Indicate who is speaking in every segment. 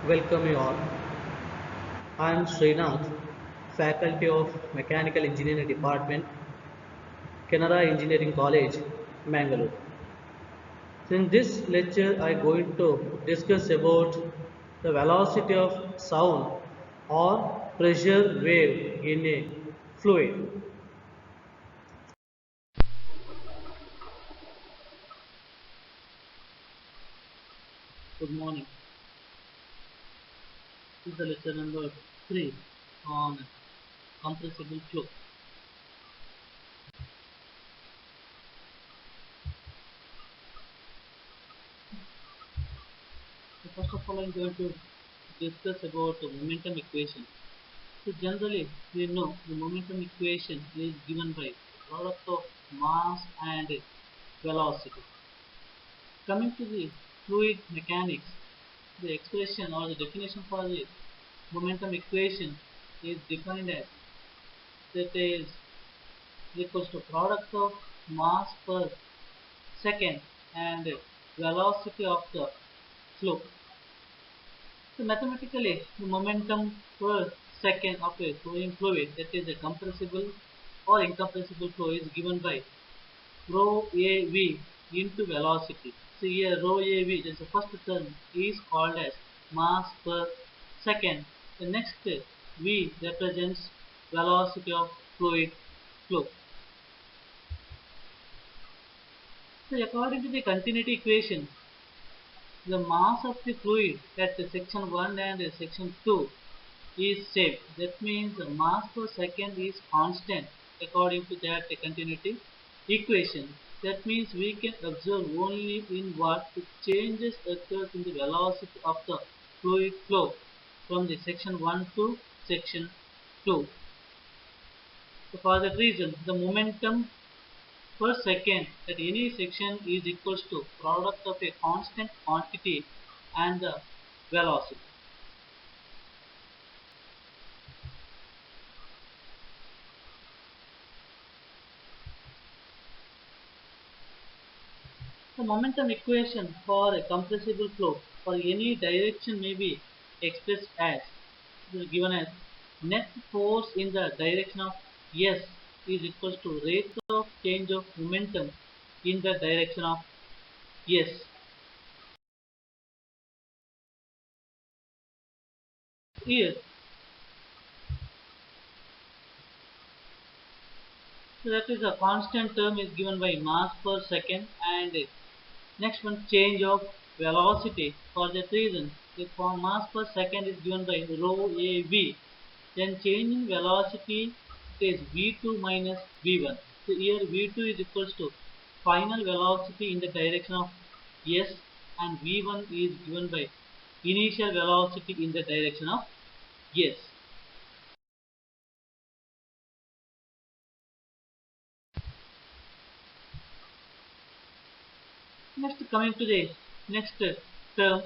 Speaker 1: Welcome you all. I am Srinath, Faculty of Mechanical Engineering Department, Canara Engineering College, Mangalore. In this lecture, I am going to discuss about the velocity of sound or pressure wave in a fluid. Good morning. This is the lecture number 3 on compressible flow. So first of all, I am going to discuss about the momentum equation. So generally, we know the momentum equation is given by product of mass and velocity. Coming to the fluid mechanics, the expression or the definition for the momentum equation is defined as that is equals to product of mass per second and velocity of the flow. So mathematically, the momentum per second of a flowing fluid, that is a compressible or incompressible flow, is given by rho AV into velocity. So here rho AV, that is the first term, is called as mass per second. The next V represents velocity of fluid flow. So according to the continuity equation, the mass of the fluid at section 1 and section 2 is same. That means the mass per second is constant according to that continuity equation. That means we can observe only in what the changes occurs in the velocity of the fluid flow from the section 1 to section 2. So for that reason, the momentum per second at any section is equals to product of a constant quantity and the velocity. The momentum equation for a compressible flow for any direction may be expressed as given as net force in the direction of S is equals to rate of change of momentum in the direction of S. Here, so that is a constant term is given by mass per second, and next one change of velocity. For that reason, if for mass per second is given by rho AV, then change in velocity is V2 minus V1. So here V2 is equals to final velocity in the direction of S, and V1 is given by initial velocity in the direction of S. Next, coming to the next term,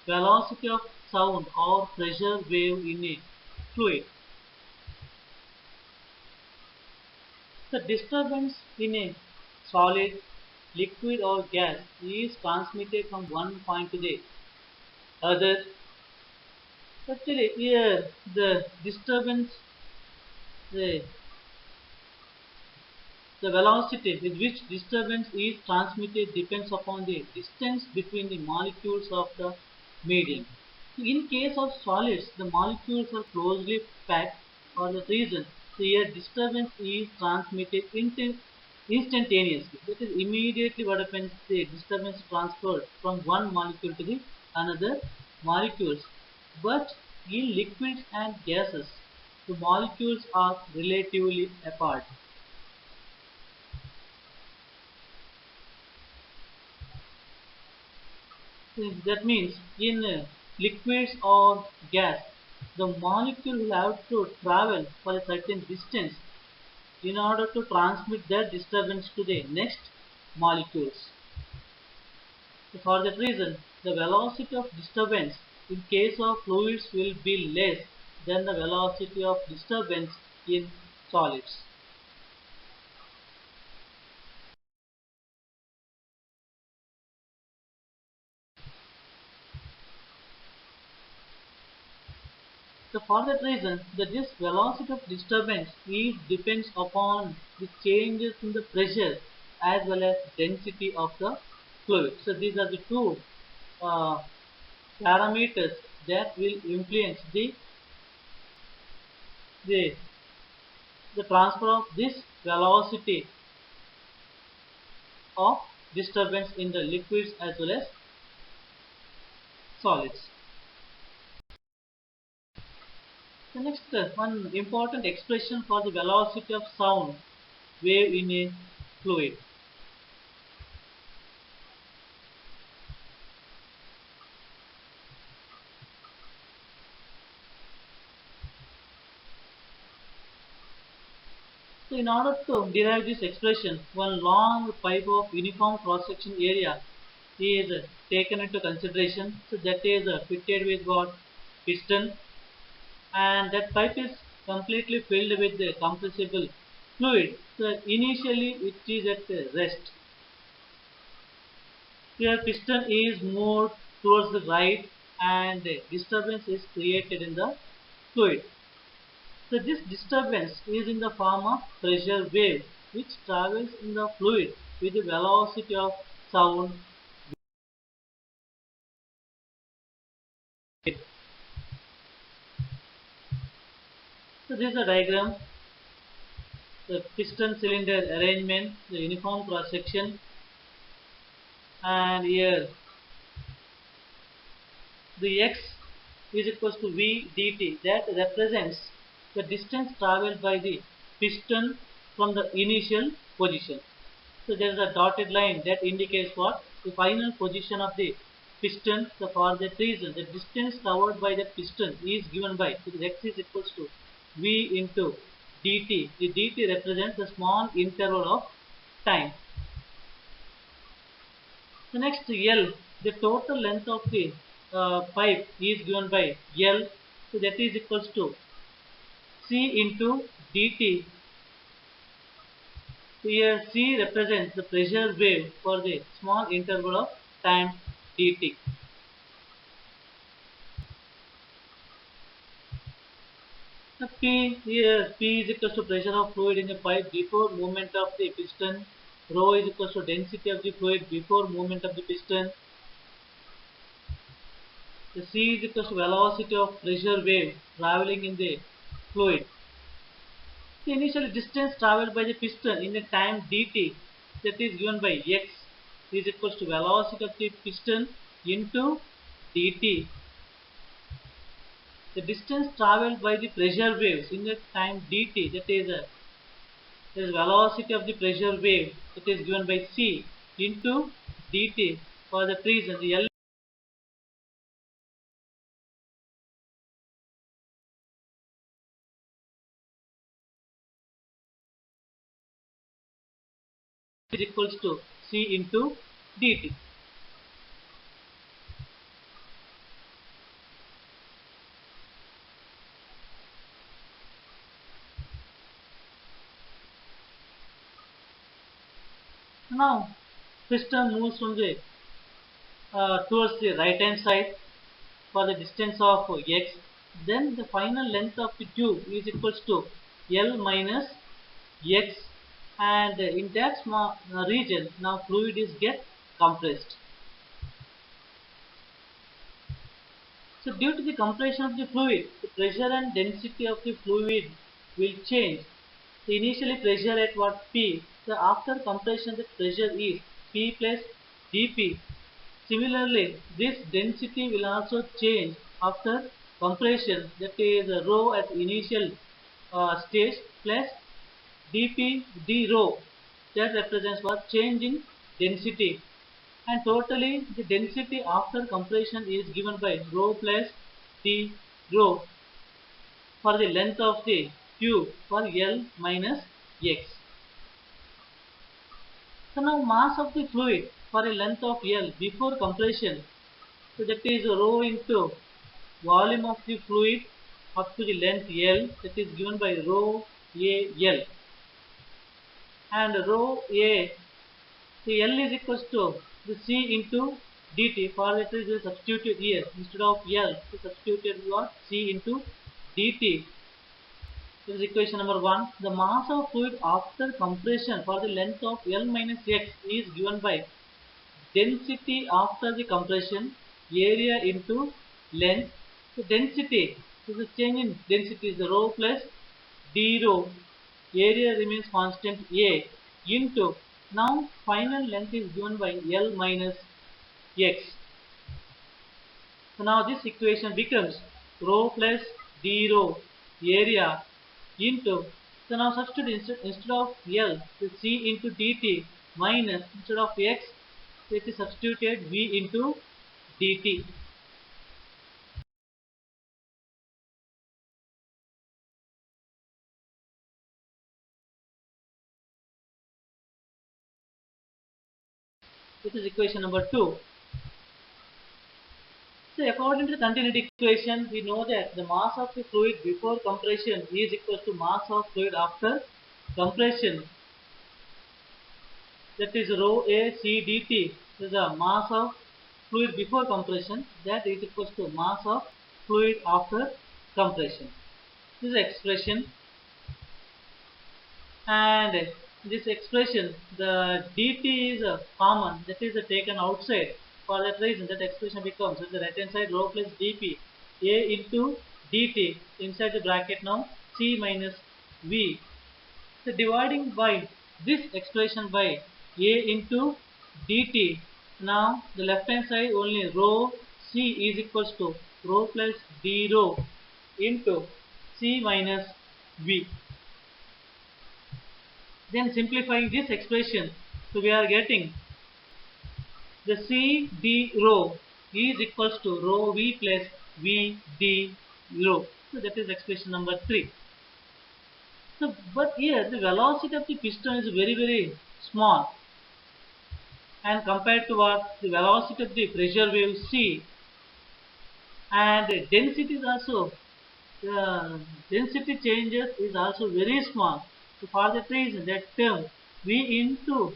Speaker 1: velocity of sound or pressure wave in a fluid. The disturbance in a solid, liquid or gas is transmitted from one point to the other. Actually, here the disturbance, the, the velocity with which disturbance is transmitted depends upon the distance between the molecules of the medium. In case of solids, the molecules are closely packed. For that reason, here disturbance is transmitted instantaneously. That is immediately what happens, the disturbance transferred from one molecule to the another molecules. But in liquids and gases, the molecules are relatively apart. That means in liquids or gas, the molecule will have to travel for a certain distance in order to transmit that disturbance to the next molecules. So for that reason, the velocity of disturbance in case of fluids will be less than the velocity of disturbance in solids. So for that reason, this velocity of disturbance depends upon the changes in the pressure as well as density of the fluid. So these are the two uh, parameters that will influence the, the transfer of this velocity of disturbance in the liquids as well as solids. The next one important expression for the velocity of sound wave in a fluid. So in order to derive this expression, one long pipe of uniform cross-section area is taken into consideration. So that is fitted with what? Piston, and that pipe is completely filled with the compressible fluid. So initially it is at rest. Here piston is moved towards the right and disturbance is created in the fluid. So this disturbance is in the form of pressure wave which travels in the fluid with the velocity of sound. So this is a diagram, the piston cylinder arrangement, the uniform cross section, and here the x is equals to v dt, that represents the distance traveled by the piston from the initial position. So there is a dotted line that indicates what? The final position of the piston. So for that reason, the distance covered by the piston is given by, so x is equals to v into dt. The dt represents the small interval of time. The next L, the total length of the pipe is given by L. So that is equals to C into dt. So here C represents the pressure wave for the small interval of time dt. The P here, P is equals to pressure of fluid in the pipe before movement of the piston. Rho is equals to density of the fluid before movement of the piston. The C is equals to velocity of pressure wave traveling in the fluid. The initial distance traveled by the piston in the time dt, that is given by x, is equals to velocity of the piston into dt. The distance traveled by the pressure waves in the time dt, that is velocity of the pressure wave, that is given by c into dt. For that reason, the L is equals to c into dt. Now piston moves from the towards the right hand side for the distance of x, then the final length of the tube is equals to L minus x, and in that small region now fluid is get compressed. So due to the compression of the fluid, the pressure and density of the fluid will change. So initially pressure at what P, so after compression the pressure is P plus dP. Similarly, this density will also change after compression, that is rho at initial stage plus dP d rho, that represents what? Change in density, and totally the density after compression is given by rho plus d rho for the length of the tube for L minus x. So now mass of the fluid for a length of L before compression, so that is rho into volume of the fluid up to the length L, that is given by rho AL, and rho A, the L is equals to the C into dt. For that is substituted here, instead of L we substituted what, C into dt. This is equation number 1. The mass of fluid after compression for the length of L minus x is given by density after the compression, area into length. So density, so the change in density is rho plus d rho, area remains constant A, into, now final length is given by L minus x. So now this equation becomes rho plus d rho, area, into, so now substitute instead of L, the C into dt, minus instead of x, it is substituted V into dt. This is equation number 2. So according to the continuity equation, we know that the mass of the fluid before compression is equal to mass of fluid after compression. That is rho A C dt is the mass of fluid before compression, that is equal to mass of fluid after compression. This is expression, and this expression, the dt is common, that is taken outside. For that reason, that expression becomes at the right hand side rho plus dp a into dt, inside the bracket now c minus v. So dividing by this expression by a into dt, now the left hand side only rho c is equals to rho plus d rho into c minus v. Then simplifying this expression, so we are getting the C d rho is equals to rho v plus v d rho. So that is expression number 3. So but here the velocity of the piston is very small, and compared to what, the velocity of the pressure wave C, and the density is also, the density changes is also very small. So for that reason, that term V into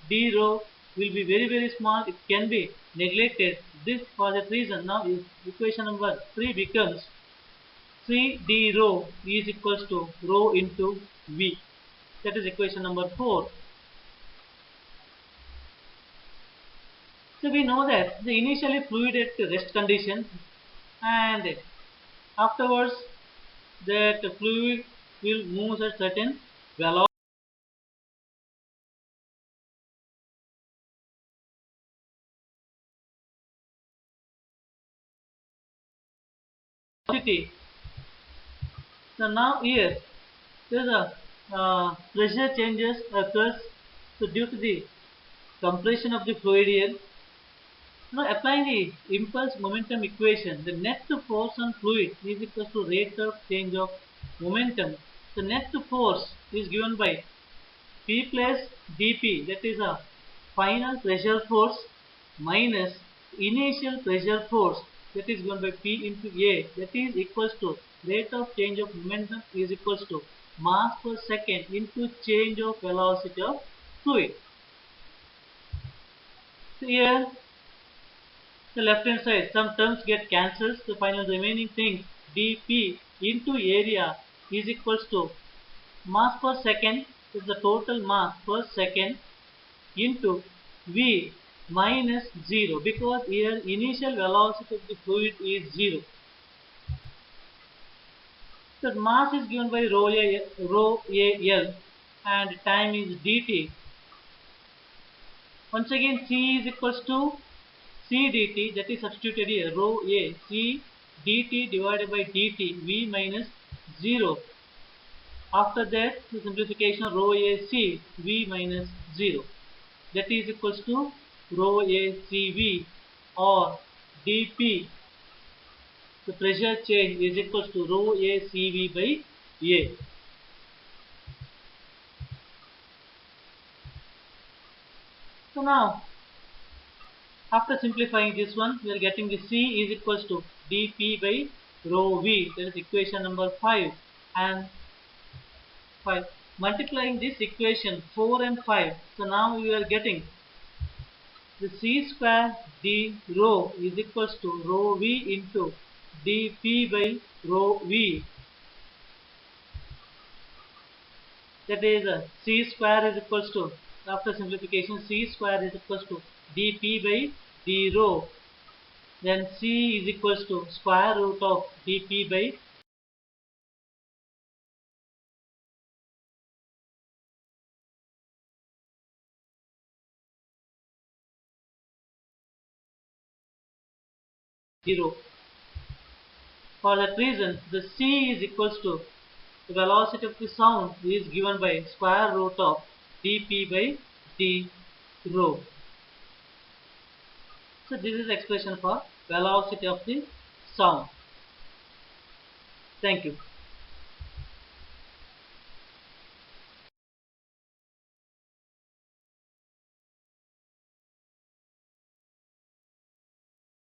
Speaker 1: d rho will be very small. It can be neglected. This, for that reason, now is equation number 3 becomes C d rho is equals to rho into V. That is equation number 4. So we know that the initially fluid at rest condition, and afterwards that fluid will move at certain velocity. So now here there is a pressure changes occurs. So due to the compression of the fluid here, now applying the impulse momentum equation, the net force on fluid is equal to rate of change of momentum. The net force is given by P plus dP, that is a final pressure force, minus initial pressure force, that is given by P into A, that is equals to rate of change of momentum is equals to mass per second into change of velocity of fluid. So here the left hand side some terms get cancelled, so final remaining things dP into area is equals to mass per second is the total mass per second into V minus 0, because here initial velocity of the fluid is 0. So mass is given by rho Al, and time is dt. Once again C is equals to C dt, that is substituted here, rho A C dt divided by dt V minus 0. After that, the simplification, rho A C V minus 0, that is equals to rho A C V, or dP, the pressure change, is equals to rho A C V by A. So now, after simplifying this one, we are getting the C is equals to dP by rho V. That is equation number 5. And 5. Multiplying this equation 4 and 5. So now we are getting the C square d rho is equals to rho V into dP by rho V. That is C square is equals to, after simplification, C square is equals to dP by d rho. Then C is equals to square root of dP by d rho. For that reason, the C is equals to the velocity of the sound is given by square root of dP by d rho. So this is expression for velocity of the sound. Thank you.